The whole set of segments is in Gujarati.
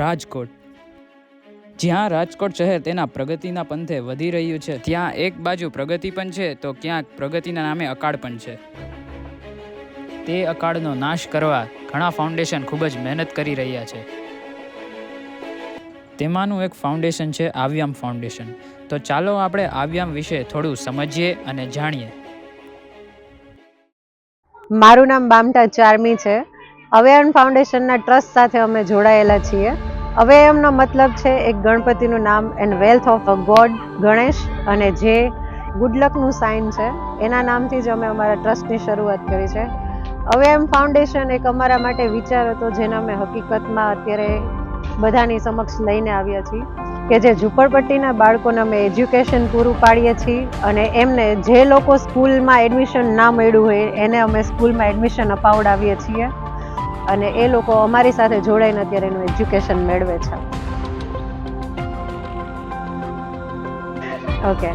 રાજકોટ. જ્યાં રાજકોટ શહેર તેના પ્રગતિના પંથે વધી રહ્યું છે, ત્યાં એક બાજુ પ્રગતિ પણ છે તો ક્યાંક પ્રગતિના નામે અકાળ પણ છે. તે અકાળનો નાશ કરવા ઘણા ફાઉન્ડેશન ખૂબ જ મહેનત કરી રહ્યા છે. તેમાંનું એક ફાઉન્ડેશન છે આવ્યામ ફાઉન્ડેશન. તો ચાલો આપણે આવ્યામ વિશે થોડું સમજીએ અને જાણીએ. મારું નામ બામટા ચારમી છે. અવ્યામ ફાઉન્ડેશનના ટ્રસ્ટ સાથે અમે જોડાયેલા છીએ. અવ્યામનો મતલબ છે એક ગણપતિનું નામ and wealth of God Ganesh, અને જે ગુડલકનું સાઇન છે એના નામથી જ અમે અમારા ટ્રસ્ટની શરૂઆત કરી છે. અવ્યામ ફાઉન્ડેશન એક અમારા માટે વિચાર હતો, જેના અમે હકીકતમાં અત્યારે બધાની સમક્ષ લઈને આવ્યા છીએ, કે જે ઝૂંપડપટ્ટીના બાળકોને અમે એજ્યુકેશન પૂરું પાડીએ છીએ, અને એમને જે લોકો સ્કૂલમાં એડમિશન ના મળ્યું હોય એને અમે સ્કૂલમાં એડમિશન અપાવડાવીએ છીએ, અને એ લોકો અમારી સાથે જોડાઈને અત્યારે એનું એજ્યુકેશન મેળવે છે. ઓકે,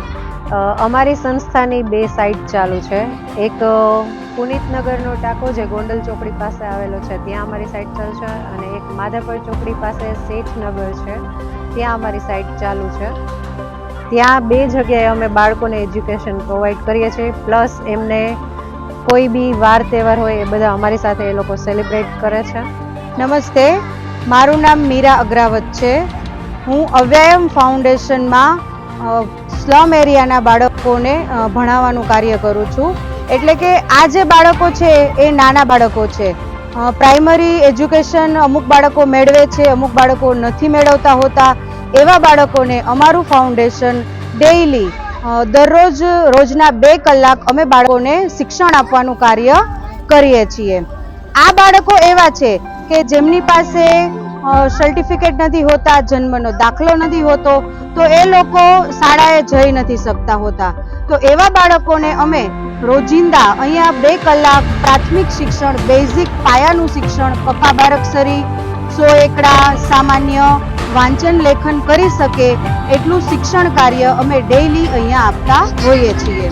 અમારી સંસ્થાની 2 સાઇટ ચાલુ છે. એક પુનિતનગરનો ટાંકો જે ગોંડલ ચોકડી પાસે આવેલો છે, ત્યાં અમારી સાઇટ ચાલુ છે, અને એક માધાપર ચોકડી પાસે શેઠનગર છે, ત્યાં અમારી સાઇટ ચાલુ છે. ત્યાં 2 જગ્યાએ અમે બાળકોને એજ્યુકેશન પ્રોવાઈડ કરીએ છીએ, પ્લસ એમને કોઈ બી વાર તહેવાર હોય એ બધા અમારી સાથે એ લોકો સેલિબ્રેટ કરે છે. નમસ્તે, મારું નામ મીરા અગ્રાવત છે. હું અવ્યામ ફાઉન્ડેશનમાં સ્લમ એરિયાના બાળકોને ભણાવવાનું કાર્ય કરું છું. એટલે કે આ જે બાળકો છે એ નાના બાળકો છે. પ્રાઇમરી એજ્યુકેશન અમુક બાળકો મેળવે છે, અમુક બાળકો નથી મેળવતા હોતા. એવા બાળકોને અમારું ફાઉન્ડેશન ડેઇલી દરરોજ રોજના 2 કલાક અમે બાળકોને શિક્ષણ આપવાનું કાર્ય કરીએ છીએ. આ બાળકો એવા છે કે જેમની પાસે સર્ટિફિકેટ નથી હોતા, જન્મનો દાખલો નથી હોતો, તો એ લોકો શાળાએ જઈ નથી શકતા હોતા. તો એવા બાળકોને અમે રોજિંદા અહીંયા 2 કલાક પ્રાથમિક શિક્ષણ, બેઝિક પાયાનું શિક્ષણ, કફા બારાક્ષરી, 100 એકડા, સામાન્ય વાંચન લેખન કરી શકે એટલું શિક્ષણ કાર્ય અમે ડેઈલી અહીંયા આપતા હોઈએ છીએ.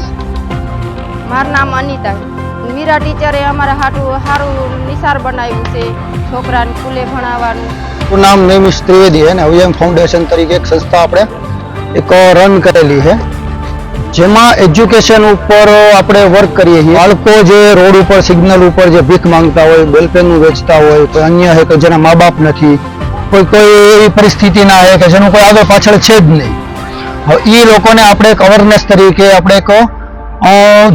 મારું નામ અનિતા. મીરા ટીચરે અમારા સારું નિસાર બનાવ્યું છે, છોકરાને સ્કૂલે ભણાવવાનું. મારું નામ નૈમિષ ત્રિવેદી છે, અને અવ્યામ ફાઉન્ડેશન તરીકે એક સંસ્થા આપણે એક રન કરેલી છે, જેમાં એજ્યુકેશન ઉપર આપણે વર્ક કરીએ છીએ. બાળકો જે રોડ ઉપર, સિગ્નલ ઉપર જે ભીખ માંગતા હોય, બોલપેનનું વેચતા હોય, કોઈ અન્ય છે કે જેના મા બાપ નથી, કોઈ એવી પરિસ્થિતિ ના છે કે જેનું કોઈ આગળ પાછળ છે જ નહીં, એ લોકોને આપણે એક અવેરનેસ તરીકે આપણે એક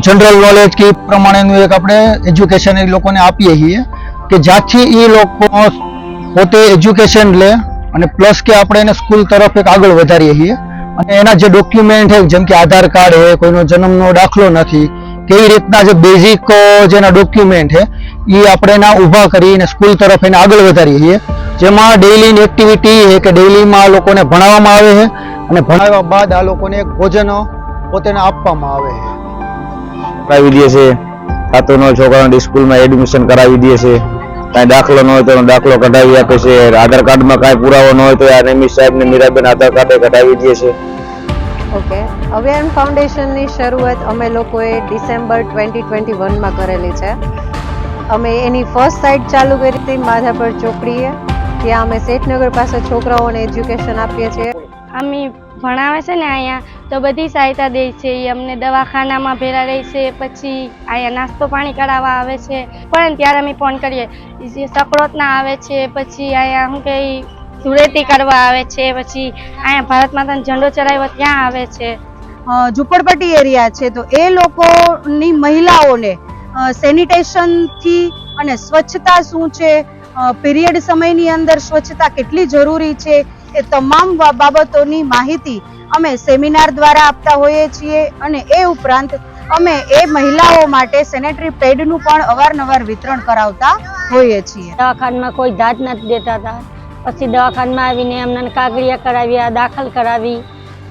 જનરલ નોલેજ કે પ્રમાણેનું એક આપણે એજ્યુકેશન એ લોકોને આપીએ છીએ, કે જ્યાંથી એ લોકો પોતે એજ્યુકેશન લે, અને પ્લસ કે આપણે એને સ્કૂલ તરફ એક આગળ વધારીએ છીએ. અને એના જે ડોક્યુમેન્ટ છે, જેમ કે આધાર કાર્ડ છે, કોઈનો જન્મનો દાખલો નથી, કેવી રીતના જે બેઝિક જેના ડોક્યુમેન્ટ છે એ આપણે એના ઊભા કરીને સ્કૂલ તરફ એને આગળ વધારીએ છીએ. જેમાં ડેઇલીની એક્ટિવિટી છે કે ડેઇલીમાં આ લોકોને ભણાવવામાં આવે છે, અને ભણાવ્યા બાદ આ લોકોને એક ભોજન પોતાને આપવામાં આવે છે. કરાવી દે છે, ખાતું નો છોકરાને સ્કૂલમાં એડમિશન કરાવી દે છે. કાંઈ દાખલો ન હોય તો દાખલો કઢાવી આપે છે. આધાર કાર્ડમાં કાંઈ પુરાવો ન હોય તો આ નૈમિષ સાહેબ ને મીરાબેન આધાર કાર્ડ કઢાવી દે છે. ઓકે, અવ્યામ ફાઉન્ડેશનની શરૂઆત અમે લોકોએ ડિસેમ્બર 2021માં કરેલી છે. અમે એની ફર્સ્ટ સાઇટ ચાલુ કરી હતી માધાપર ચોકડીએ. ત્યાં અમે શેઠનગર પાસે છોકરાઓને એજ્યુકેશન આપીએ છીએ. અમે ભણાવે છે ને અહીંયા, તો બધી સહાયતા દે છે. એ અમને દવાખાનામાં ભેરા રહે છે, પછી અહીંયા નાસ્તો પાણી કરાવવા આવે છે. પણ ત્યારે અમે ફોન કરીએ, સકળોતના આવે છે, પછી અહીંયા શું કહે ધૂળેટી કરવા આવે છે, પછી અહીંયા ભારત માતાનો ઝંડો ચડાવ્યો ત્યાં આવે છે. ઝૂંપડપટ્ટી એરિયા છે, તો એ લોકોની મહિલાઓને સેનિટેશનથી અને સ્વચ્છતા શું છે, પીરિયડ સમયની અંદર સ્વચ્છતા કેટલી જરૂરી છે, એ તમામ બાબતોની માહિતી અમે સેમિનાર દ્વારા આપતા હોઈએ છીએ. અને એ ઉપરાંત અમે એ મહિલાઓ માટે સેનેટરી પેડનું પણ અવારનવાર વિતરણ કરાવતા હોઈએ છીએ. દવાખાનામાં કોઈ દાદ નથી દેતા હતા, પછી દવાખાનામાં આવીને એમને કાગળિયા કરાવ્યા, દાખલ કરાવી.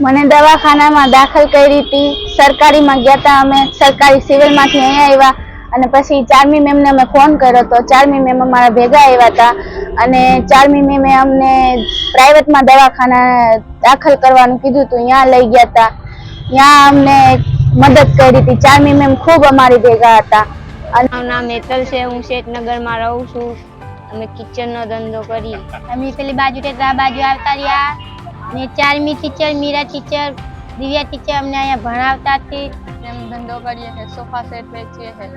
મને દવાખાનામાં દાખલ કરી હતી. સરકારીમાં ગયા હતા અમે, સરકારી સિવિલમાંથી અહીંયા આવ્યા, અને પછી 4મી મેમને અમે ફોન કર્યો હતો. 4મી મેમ અમારા ભેગા આવ્યા હતા, અને 4મી મેમે અમને પ્રાઇવેટમાં દવાખાના દાખલ કરવાનું કીધું હતું. ત્યાં લઈ ગયા હતા, ત્યાં અમને મદદ કરી હતી. 4મી મેમ ખૂબ અમારી ભેગા હતા. મારું નામ હેતલ છે, હું શેઠનગરમાં રહું છું. અમે કિચનનો ધંધો કરીએ. અમે પેલી બાજુ આ બાજુ આવતા રહ્યા ને 4મી teacher Meera teacher Divya teacher અમને અહીંયા ભણાવતા હતી. એમ ધંધો કરીએ છે, સોફા સેટ વેચીએ છે.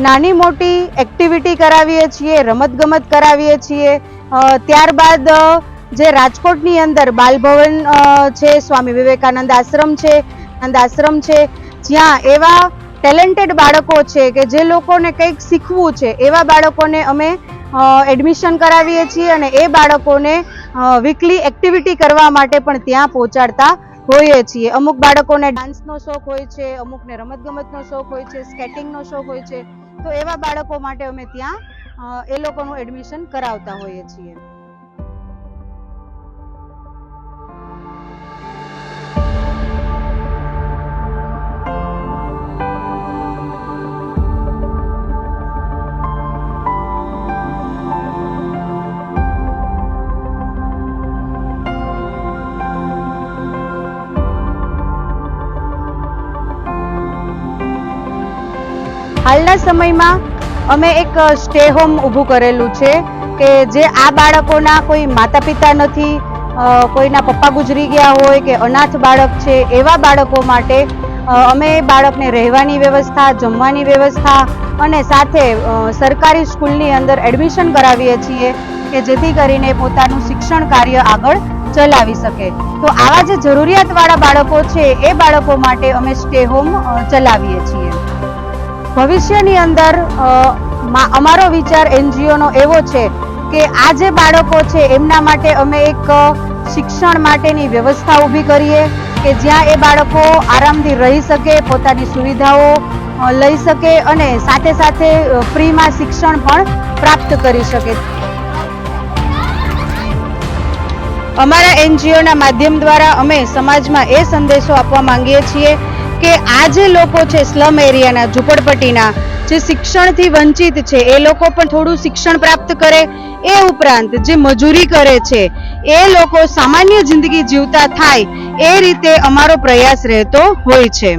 નાની મોટી એક્ટિવિટી કરાવીએ છીએ, રમતગમત કરાવીએ છીએ. ત્યારબાદ જે રાજકોટની અંદર બાલભવન છે, સ્વામી વિવેકાનંદ આશ્રમ છે, જ્યાં એવા ટેલેન્ટેડ બાળકો છે કે જે લોકોને કંઈક શીખવું છે, એવા બાળકોને અમે એડમિશન કરાવીએ છીએ અને એ બાળકોને વીકલી એક્ટિવિટી કરવા માટે પણ ત્યાં પહોંચાડતા હોઈએ છીએ. અમુક બાળકોને ડાન્સનો શોખ હોય છે, અમુકને રમતગમતનો શોખ હોય છે, સ્કેટિંગનો શોખ હોય છે, તો એવા બાળકો માટે અમે ત્યાં એ લોકોનું એડમિશન કરાવતા હોઈએ છીએ. હાલના સમયમાં અમે એક સ્ટે હોમ ઊભું કરેલું છે કે જે આ બાળકોના કોઈ માતા પિતા નથી, કોઈના પપ્પા ગુજરી ગયા હોય કે અનાથ બાળક છે, એવા બાળકો માટે અમે બાળકને રહેવાની વ્યવસ્થા, જમવાની વ્યવસ્થા અને સાથે સરકારી સ્કૂલની અંદર એડમિશન કરાવીએ છીએ કે જેથી કરીને પોતાનું શિક્ષણ કાર્ય આગળ ચલાવી શકે. તો આવા જે જરૂરિયાતવાળા બાળકો છે એ બાળકો માટે અમે સ્ટે હોમ ચલાવીએ છીએ. ભવિષ્યની અંદર અમારો વિચાર એનજીઓનો એવો છે કે આ જે બાળકો છે એમના માટે અમે એક શિક્ષણ માટેની વ્યવસ્થા ઊભી કરીએ કે જ્યાં એ બાળકો આરામથી રહી શકે, પોતાની સુવિધાઓ લઈ શકે અને સાથે સાથે ફ્રીમાં શિક્ષણ પણ પ્રાપ્ત કરી શકે. અમારા એનજીઓના માધ્યમ દ્વારા અમે સમાજમાં એ સંદેશો આપવા માંગીએ છીએ કે આ જે લોકો છે સ્લમ એરિયાના, ઝૂંપડપટ્ટીના, જે શિક્ષણથી વંચિત છે એ લોકો પણ થોડું શિક્ષણ પ્રાપ્ત કરે. એ ઉપરાંત જે મજૂરી કરે છે એ લોકો સામાન્ય જિંદગી જીવતા થાય એ રીતે અમારો પ્રયાસ રહેતો હોય છે.